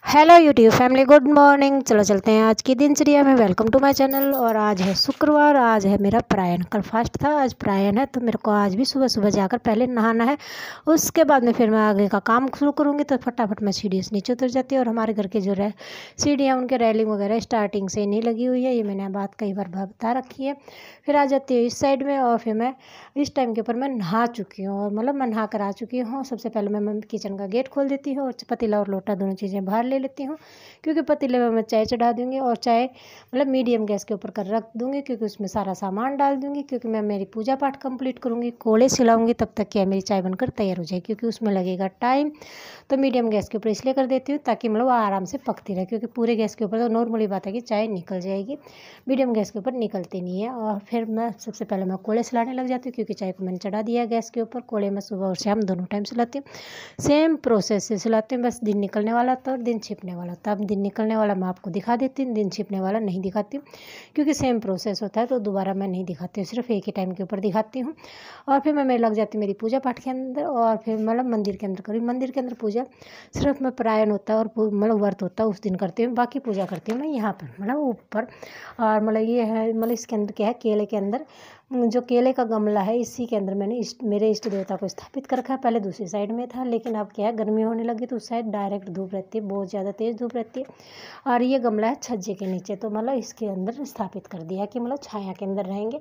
Hello YouTube family, good morning. चलो चलते हैं आज की दिनचर्या में। Welcome to my channel. और आज है शुक्रवार, आज है मेरा प्रायन। कल फास्ट था, आज प्रायन है, तो मेरे को आज भी सुबह सुबह जाकर पहले नहाना है। उसके बाद में फिर मैं आगे का काम शुरू करूँगी। तो फटाफट मैं सीढ़ी से नीचे उतर जाती है। और हमारे घर के जो सीढ़ियाँ, उनके रेलिंग वगैरह स्टार्टिंग से नहीं लगी हुई है, ये मैंने बात कई बार बता रखी है। फिर आ जाती है इस साइड में, और फिर मैं इस टाइम के ऊपर मैं नहा चुकी हूँ, और मतलब मैं नहा कर आ चुकी हूँ। सबसे पहले मैं किचन का गेट खोल देती हूँ और पतीला और लोटा दोनों चीज़ें बाहर ले लेती हूँ, क्योंकि पतीले में मैं चाय चढ़ा दूँगी। और चाय मतलब मीडियम गैस के ऊपर कर रख दूँगी, क्योंकि उसमें सारा सामान डाल दूँगी, क्योंकि मैं मेरी पूजा पाठ कंप्लीट करूँगी। कोले सिलाऊँगी, तब तक क्या मेरी चाय बनकर तैयार हो जाए, क्योंकि उसमें लगेगा टाइम। तो मीडियम गैस के ऊपर इसलिए कर देती हूँ ताकि मतलब आराम से पकती रहे, क्योंकि पूरे गैस के ऊपर तो नॉर्मली बात है कि चाय निकल जाएगी, मीडियम गैस के ऊपर निकलती नहीं है। और फिर मैं सबसे पहले मैं कोले सिलाने लग जाती हूँ, क्योंकि चाय को मैंने चढ़ा दिया है गैस के ऊपर। कोले मैं सुबह और शाम दोनों टाइम सिलाती हूँ, सेम प्रोसेस से सिलाती हूँ। बस दिन निकलने वाला था और दिन छिपने वाला था। अब दिन निकलने वाला मैं आपको दिखा देती हूँ, दिन छिपने वाला नहीं दिखाती हूँ, क्योंकि सेम प्रोसेस होता है, तो दोबारा मैं नहीं दिखाती हूँ, सिर्फ एक ही टाइम के ऊपर दिखाती हूँ। और फिर मैं लग जाती हूँ मेरी पूजा पाठ के अंदर, और फिर मतलब मंदिर के अंदर करूँ। मंदिर के अंदर पूजा सिर्फ मैं प्रायन होता है और मतलब व्रत होता है उस दिन करती हूँ, बाकी पूजा करती हूँ मैं यहाँ पर मतलब ऊपर। और मतलब ये है, मतलब इसके अंदर क्या है, केले के अंदर जो केले का गमला है, इसी के अंदर मैंने मेरे इष्ट देवता को स्थापित कर रखा है। पहले दूसरी साइड में था, लेकिन अब क्या है, गर्मी होने लगी तो उस साइड डायरेक्ट धूप रहती है, बहुत ज़्यादा तेज़ धूप रहती है। और ये गमला है छज्जे के नीचे, तो मतलब इसके अंदर स्थापित कर दिया कि मतलब छाया के अंदर रहेंगे।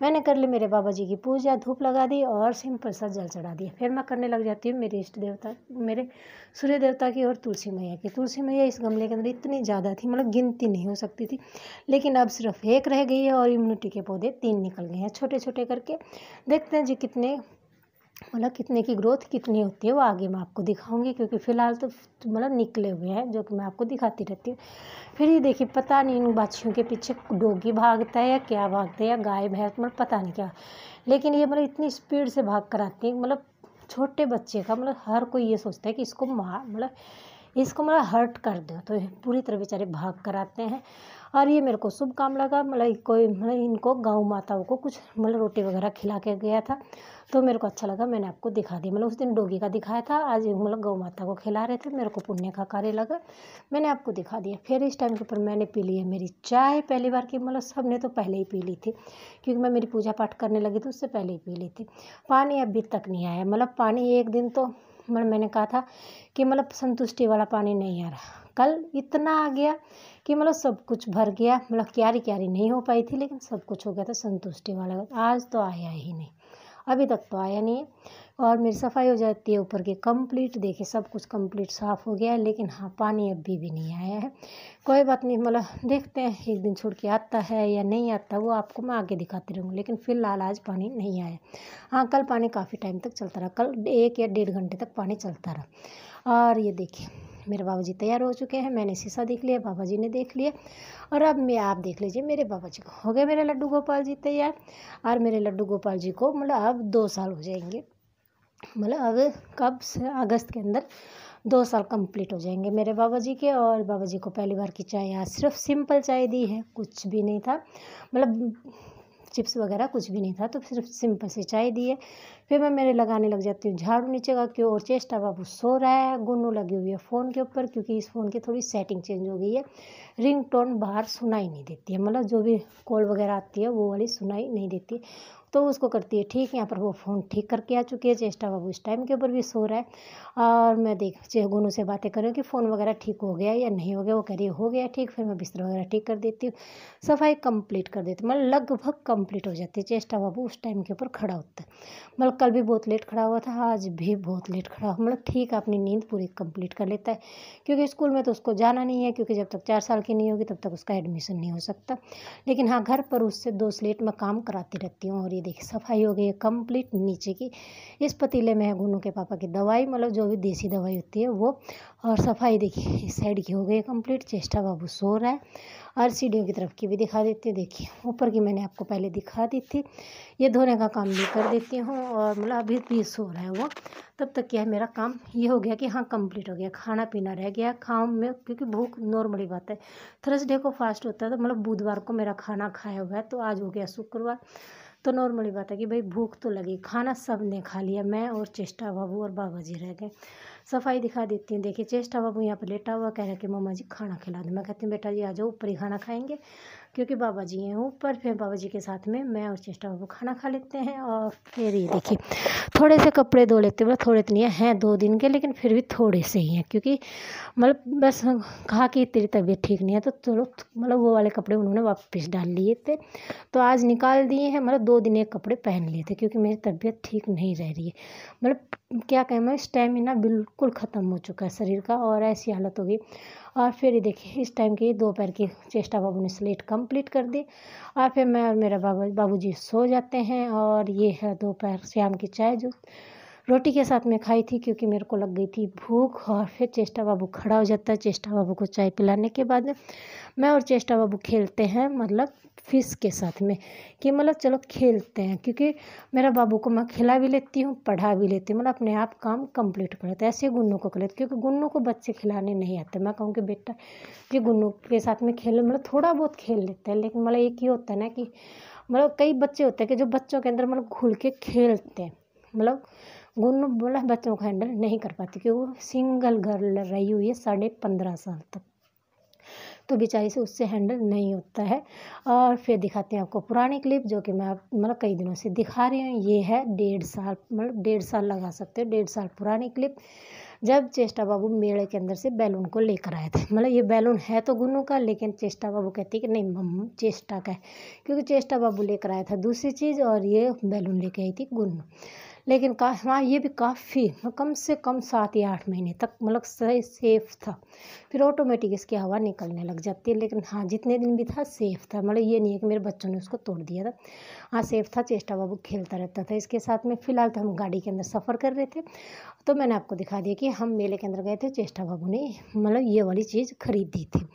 मैंने कर ली मेरे बाबा जी की पूजा, धूप लगा दी और सिंपल सा जल चढ़ा दिया। फिर मैं करने लग जाती हूँ मेरे इष्ट देवता, मेरे सूर्य देवता की और तुलसी मैया की। तुलसी मैया इस गमले के अंदर इतनी ज़्यादा थी, मतलब गिनती नहीं हो सकती थी, लेकिन अब सिर्फ एक रह गई है। और इम्यूनिटी के पौधे 3 निकल गए हैं छोटे छोटे करके। देखते हैं जी कितने मतलब कितने की ग्रोथ कितनी होती है, वो आगे मैं आपको दिखाऊंगी, क्योंकि फ़िलहाल तो मतलब निकले हुए हैं, जो कि मैं आपको दिखाती रहती हूँ। फिर ये देखिए, पता नहीं इन बाछियों के पीछे डॉगी भागता है या क्या भागता है, या गाय भैंस, मतलब पता नहीं क्या, लेकिन ये मतलब इतनी स्पीड से भाग कर आती है, मतलब छोटे बच्चे का मतलब हर कोई ये सोचता है कि इसको मार मतलब हर्ट कर दो, तो पूरी तरह बेचारे भाग कर आते हैं। और ये मेरे को शुभ काम लगा, मतलब कोई मतलब इनको गौ माताओं को कुछ मतलब रोटी वगैरह खिला के गया था, तो मेरे को अच्छा लगा, मैंने आपको दिखा दी। मतलब उस दिन डॉगी का दिखाया था, आज मतलब गौ माता को खिला रहे थे, मेरे को पुण्य का कार्य लगा, मैंने आपको दिखा दिया। फिर इस टाइम के ऊपर मैंने पी ली है मेरी चाय, पहली बार की, मतलब सब ने तो पहले ही पी ली थी, क्योंकि मैं मेरी पूजा पाठ करने लगी तो उससे पहले ही पी ली थी। पानी अभी तक नहीं आया, मतलब पानी एक दिन तो मतलब मैंने कहा था कि मतलब संतुष्टि वाला पानी नहीं आ रहा, कल इतना आ गया कि मतलब सब कुछ भर गया, मतलब क्यारी क्यारी नहीं हो पाई थी, लेकिन सब कुछ हो गया था संतुष्टि वाला। आज तो आया ही नहीं, अभी तक तो आया नहीं है। और मेरी सफाई हो जाती है ऊपर की कंप्लीट, देखिए सब कुछ कंप्लीट साफ़ हो गया है, लेकिन हाँ पानी अभी भी नहीं आया है। कोई बात नहीं, मतलब देखते हैं एक दिन छोड़ के आता है या नहीं आता, वो आपको मैं आगे दिखाती रहूँगी, लेकिन फ़िलहाल आज पानी नहीं आया। हाँ कल पानी काफ़ी टाइम तक चलता रहा, कल 1 या 1.5 घंटे तक पानी चलता रहा। और ये देखिए मेरे बाबा जी तैयार हो चुके हैं, मैंने शीशा देख लिया, बाबा जी ने देख लिया, और अब मैं आप देख लीजिए मेरे बाबा जी को हो गए मेरे लड्डू गोपाल जी तैयार। और मेरे लड्डू गोपाल जी को मतलब अब 2 साल हो जाएंगे, मतलब अब कब से, अगस्त के अंदर 2 साल कंप्लीट हो जाएंगे मेरे बाबा जी के। और बाबा जी को पहली बार की चाय आज सिर्फ सिंपल चाय दी है, कुछ भी नहीं था, मतलब चिप्स वगैरह कुछ भी नहीं था, तो सिर्फ सिंपल सी चाय दी है। फिर मैं मेरे लगाने लग जाती हूँ झाड़ू नीचे का, क्यों, और चेष्टा बाबू सो रहा है, गुन्नू लगी हुई है फ़ोन के ऊपर, क्योंकि इस फ़ोन की थोड़ी सेटिंग चेंज हो गई है, रिंग टोन बाहर सुनाई नहीं देती है, मतलब जो भी कॉल वगैरह आती है वो वाली सुनाई नहीं देती, तो उसको करती है ठीक। यहाँ पर वो फ़ोन ठीक करके आ चुकी है, चेष्टा बाबू इस टाइम के ऊपर भी सो रहा है। और मैं गुनू से बातें कर रही हूँ कि फ़ोन वगैरह ठीक हो गया या नहीं हो गया, वो कह रही है हो गया ठीक। फिर मैं बिस्तर वगैरह ठीक कर देती हूँ, सफाई कंप्लीट कर देती हूँ, मतलब लगभग कंप्लीट हो जाती है। चेष्टा बाबू उस टाइम के ऊपर खड़ा होता है, मतलब कल भी बहुत लेट खड़ा हुआ था, आज भी बहुत लेट खड़ा, मतलब ठीक अपनी नींद पूरी कंप्लीट कर लेता है, क्योंकि स्कूल में तो उसको जाना नहीं है, क्योंकि जब तक 4 साल की नहीं होगी तब तक उसका एडमिशन नहीं हो सकता। लेकिन हाँ घर पर उससे 2 स्लेट में काम कराती रहती हूँ। और ये देखिए सफाई हो गई है कंप्लीट नीचे की। इस पतीले में है गुनू के पापा की दवाई, मतलब जो भी देसी दवाई होती है वो। और सफाई देखिए इस साइड की हो गई है कंप्लीट, चेष्टा बाबू सो रहा है। और सीढ़ियों की तरफ की भी दिखा देती हूँ, देखिए ऊपर की मैंने आपको पहले दिखा दी थी, ये धोने का काम भी कर देती हूँ। और मतलब अभी भी सो रहा है वो, तब तक क्या है मेरा काम ये हो गया कि हाँ कंप्लीट हो गया, खाना पीना रह गया खाऊँ में, क्योंकि भूख नॉर्मली बात है, थर्सडे को फास्ट होता है, तो मतलब बुधवार को मेरा खाना खाया हुआ है, तो आज हो गया शुक्रवार, तो नॉर्मली बात है कि भाई भूख तो लगी, खाना सब ने खा लिया, मैं और चेष्टा बाबू और बाबा जी रह गए। सफाई दिखा देती हूँ। देखिए चेष्टा बाबू यहाँ पर लेटा हुआ कह रहा है कि मम्मा जी खाना खिला दो। मैं कहती हूँ बेटा जी आ जाओ ऊपर ही खाना खाएंगे, क्योंकि बाबा जी हैं ऊपर। फिर बाबा जी के साथ में मैं और चेष्टा बाबू खाना खा लेते हैं। और फिर ये देखिए थोड़े से कपड़े धो लेते हैं, मतलब थोड़े तो नहीं हैं 2 दिन के, लेकिन फिर भी थोड़े से ही हैं, क्योंकि मतलब बस कहा कि तेरी तबीयत ठीक नहीं है तो चलो, मतलब वो वाले कपड़े उन्होंने वापस डाल लिए थे, तो आज निकाल दिए हैं। मतलब 2 दिन एक कपड़े पहन लिए थे, क्योंकि मेरी तबीयत ठीक नहीं रह रही है। मतलब क्या कहें, मैं स्टेमिना बिल्कुल ख़त्म हो चुका है शरीर का, और ऐसी हालत हो गई। और फिर ये देखिए इस टाइम की दोपहर की चेष्टा बाबू ने स्लेट कंप्लीट कर दी, और फिर मैं और मेरा बाबूजी सो जाते हैं। और ये है दोपहर शाम की चाय जो रोटी के साथ में खाई थी, क्योंकि मेरे को लग गई थी भूख। और फिर चेष्टा बाबू खड़ा हो जाता है। चेष्टा बाबू को चाय पिलाने के बाद मैं और चेष्टा बाबू खेलते हैं, मतलब फिश के साथ में, कि मतलब चलो खेलते हैं, क्योंकि मेरा बाबू को मैं खिला भी लेती हूँ, पढ़ा भी लेती हूँ, मतलब अपने आप काम कंप्लीट कर लेते हैं। ऐसे गुन्नू को कर लेते, क्योंकि गुन्नू को बच्चे खिलाने नहीं आते। मैं कहूँ कि बेटा ये गुन्नू के साथ में खेल, मतलब थोड़ा बहुत खेल लेते हैं, लेकिन मतलब एक ही होता है ना कि मतलब कई बच्चे होते हैं कि जो बच्चों के अंदर मतलब घुल के खेलते हैं। मतलब गुन्नू बोला बच्चों को हैंडल नहीं कर पाती, क्योंकि वो सिंगल गर्ल रही हुई है 15.5 साल तक, तो बेचारी से उससे हैंडल नहीं होता है। और फिर दिखाते हैं आपको पुरानी क्लिप, जो कि मैं मतलब कई दिनों से दिखा रही हूँ। ये है 1.5 साल, मतलब 1.5 साल लगा सकते हो, 1.5 साल पुरानी क्लिप, जब चेष्टा बाबू मेले के अंदर से बैलून को लेकर आए थे। मतलब ये बैलून है तो गुन्नू का, लेकिन चेष्टा बाबू कहती है कि नहीं मम्मा चेष्टा का है, क्योंकि चेष्टा बाबू लेकर आया था दूसरी चीज़, और ये बैलून लेके आई थी गुन्नू। लेकिन हाँ ये भी काफ़ी कम से कम 7 या 8 महीने तक मतलब सही सेफ़ था। फिर ऑटोमेटिक इसकी हवा निकलने लग जाती है, लेकिन हाँ जितने दिन भी था सेफ़ था। मतलब ये नहीं है कि मेरे बच्चों ने उसको तोड़ दिया था, हाँ सेफ़ था। चेष्टा बाबू खेलता रहता था इसके साथ में। फ़िलहाल तो हम गाड़ी के अंदर सफ़र कर रहे थे, तो मैंने आपको दिखा दिया कि हम मेले के अंदर गए थे। चेष्टा बाबू ने मतलब ये वाली चीज़ खरीदी थी।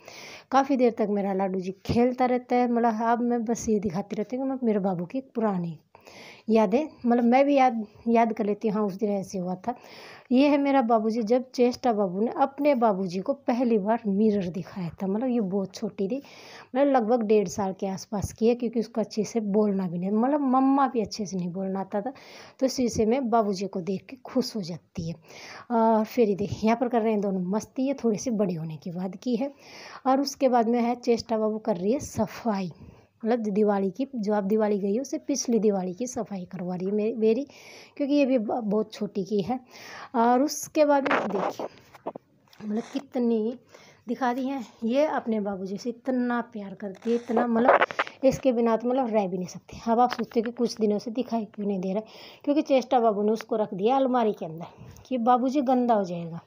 काफ़ी देर तक मेरा लाडू जी खेलता रहता है। मतलब अब मैं बस ये दिखाती रहती हूँ कि मैं मेरे बाबू की पुरानी यादें, मतलब मैं भी याद कर लेती हूँ, हाँ उस दिन ऐसे हुआ था। ये है मेरा बाबूजी, जब चेष्टा बाबू ने अपने बाबूजी को पहली बार मिरर दिखाया था। मतलब ये बहुत छोटी थी, मतलब लगभग 1.5 साल के आसपास की है, क्योंकि उसको अच्छे से बोलना भी नहीं, मतलब मम्मा भी अच्छे से नहीं बोलना आता था, तो शीशे में बाबूजी को देख के खुश हो जाती है। और फिर ये देखिए यहाँ पर कर रहे हैं दोनों मस्ती, ये थोड़ी सी बड़ी होने के बाद की है। और उसके बाद में है चेष्टा बाबू कर रही है सफाई, मतलब दिवाली की, जो आप दिवाली गई हो उससे पिछली दिवाली की सफाई करवा रही है मेरी, क्योंकि ये भी बहुत छोटी की है। और उसके बाद में देखिए मतलब कितनी दिखा दी हैं, ये अपने बाबूजी से इतना प्यार करती है, इतना मतलब इसके बिना तो मतलब रह भी नहीं सकती। अब आप सोचते हो कि कुछ दिनों से दिखाई क्यों नहीं दे रहा, क्योंकि चेष्टा बाबू ने उसको रख दिया अलमारी के अंदर कि बाबूजी गंदा हो जाएगा,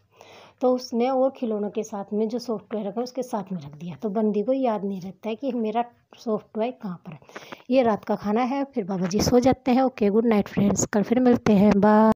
तो उसने और खिलौनों के साथ में जो सॉफ्टवेयर रखा उसके साथ में रख दिया, तो बंदी को याद नहीं रहता है कि मेरा सॉफ्टवेयर कहाँ पर है। ये रात का खाना है, फिर बाबा जी सो जाते हैं। ओके गुड नाइट फ्रेंड्स, कल फिर मिलते हैं, बाय।